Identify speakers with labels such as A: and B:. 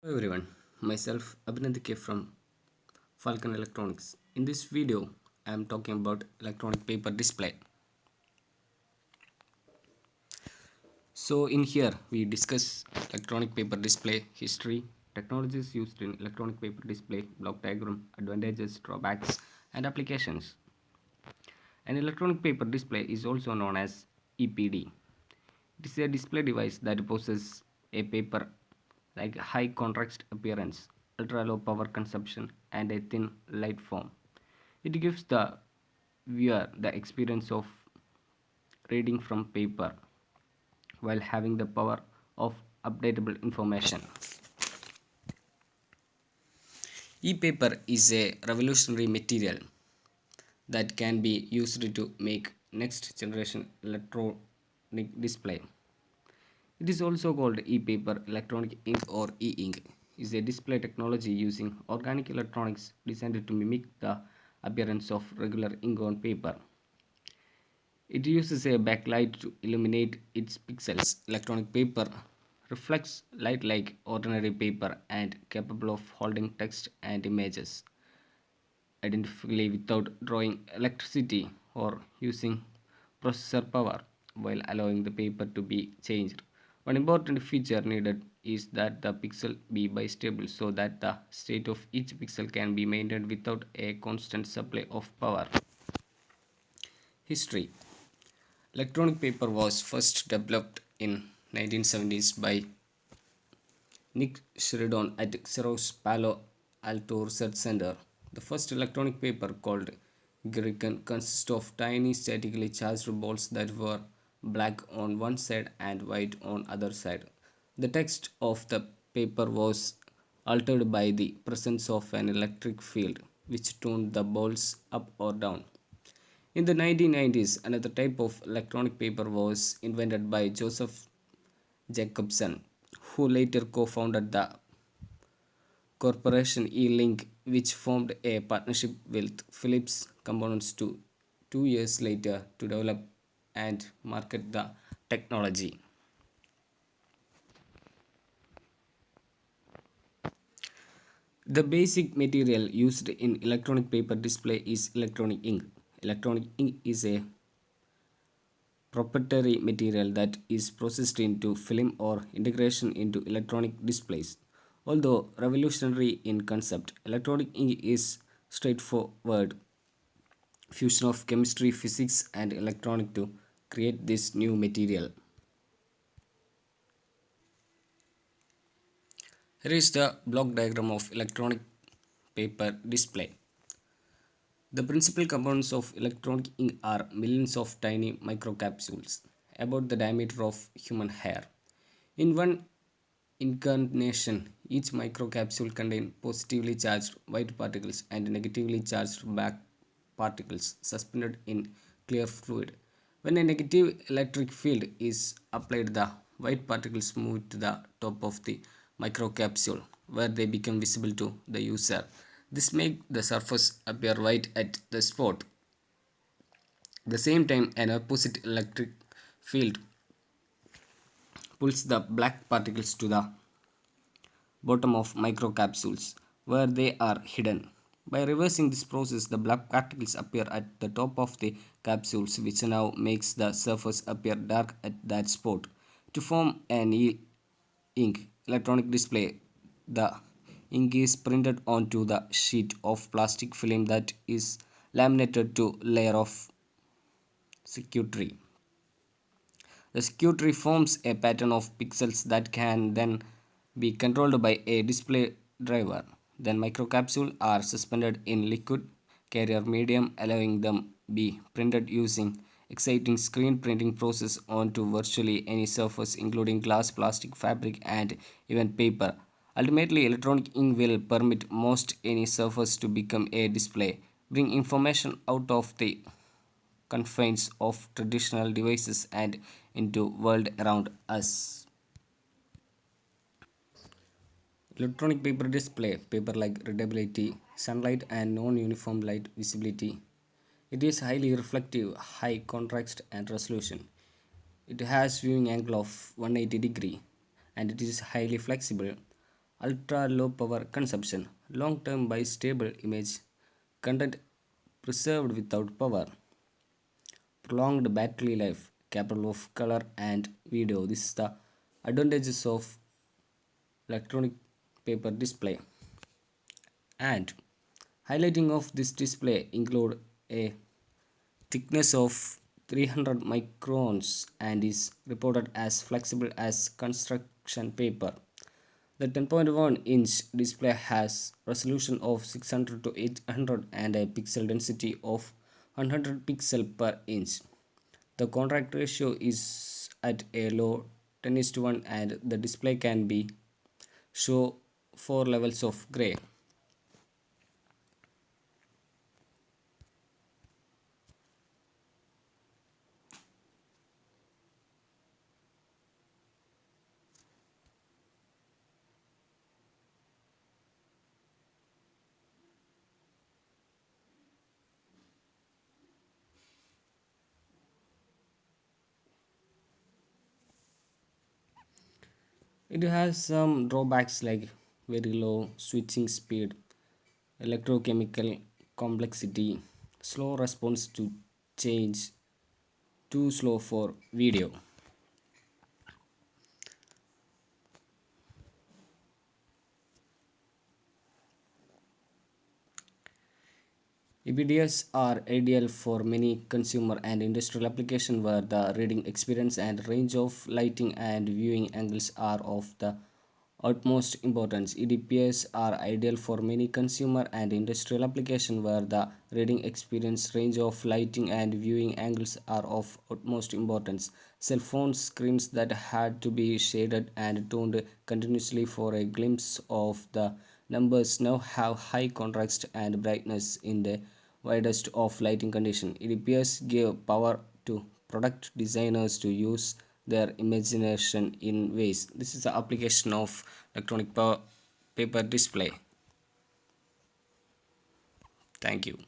A: Hello everyone, myself Abhinand K from Falcon Electronics. In this video, I am talking about electronic paper display. So in here, we discuss electronic paper display history, technologies used in electronic paper display, block diagram, advantages, drawbacks, and applications. An electronic paper display is also known as EPD. It is a display device that possesses a paper like high contrast appearance, ultra low power consumption, and a thin light form. It gives the viewer the experience of reading from paper while having the power of updatable information. E-paper is a revolutionary material that can be used to make next generation electronic display. It is also called e-paper, electronic ink or e-ink. Is a display technology using organic electronics designed to mimic the appearance of regular ink on paper. It uses a backlight to illuminate its pixels. Electronic paper reflects light like ordinary paper and capable of holding text and images identically without drawing electricity or using processor power while allowing the paper to be changed. One important feature needed is that the pixel be bistable so that the state of each pixel can be maintained without a constant supply of power. History. Electronic paper was first developed in 1970s by Nick Sheridan at Xerox Palo Alto Research Center. The first electronic paper, called Gherkin, consists of tiny statically charged balls that were black on one side and white on other side. The text of the paper was altered by the presence of an electric field, which turned the balls up or down. In the 1990s, another type of electronic paper was invented by Joseph Jacobson, who later co-founded the corporation E-Link, which formed a partnership with Philips Components 2 years later to develop and market the technology. The basic material used in electronic paper display is electronic ink. Electronic ink is a proprietary material that is processed into film or integration into electronic displays. Although revolutionary in concept, electronic ink is straightforward fusion of chemistry, physics, and electronic to create this new material. Here is the block diagram of electronic paper display. The principal components of electronic ink are millions of tiny microcapsules, about the diameter of human hair. In one incarnation, each microcapsule contains positively charged white particles and negatively charged black particles suspended in clear fluid. When a negative electric field is applied, the white particles move to the top of the microcapsule, where they become visible to the user. This makes the surface appear white at the spot. At the same time, an opposite electric field pulls the black particles to the bottom of microcapsules, where they are hidden. By reversing this process, the black particles appear at the top of the capsules, which now makes the surface appear dark at that spot. To form an ink electronic display, the ink is printed onto the sheet of plastic film that is laminated to layer of circuitry. The circuitry forms a pattern of pixels that can then be controlled by a display driver. Then microcapsules are suspended in liquid carrier medium, allowing them be printed using exciting screen printing process onto virtually any surface, including glass, plastic, fabric, and even paper. Ultimately, electronic ink will permit most any surface to become a display, bring information out of the confines of traditional devices and into world around us. Electronic paper display paper like readability, sunlight and non-uniform light visibility. It is highly reflective, high contrast and resolution. It has viewing angle of 180 degree and it is highly flexible. ultra low power consumption, long term by stable image content preserved without power, prolonged battery life, capable of color and video. This is the advantages of electronic paper display. And highlighting of this display include a thickness of 300 microns and is reported as flexible as construction paper. The 10.1-inch display has resolution of 600 to 800 and a pixel density of 100 pixel per inch. The contrast ratio is at a low 10:1 and the display can be show 4 levels of gray. It has some drawbacks like very low switching speed, electrochemical complexity, slow response to change, too slow for video. EPDs are ideal for many consumer and industrial applications where the reading experience and range of lighting and viewing angles are of the utmost importance. EDPs are ideal for many consumer and industrial applications where the reading experience, range of lighting and viewing angles are of utmost importance. Cell phone screens that had to be shaded and toned continuously for a glimpse of the numbers now have high contrast and brightness in the widest of lighting conditions. It appears give power to product designers to use their imagination in ways. This is the application of electronic paper display. Thank you.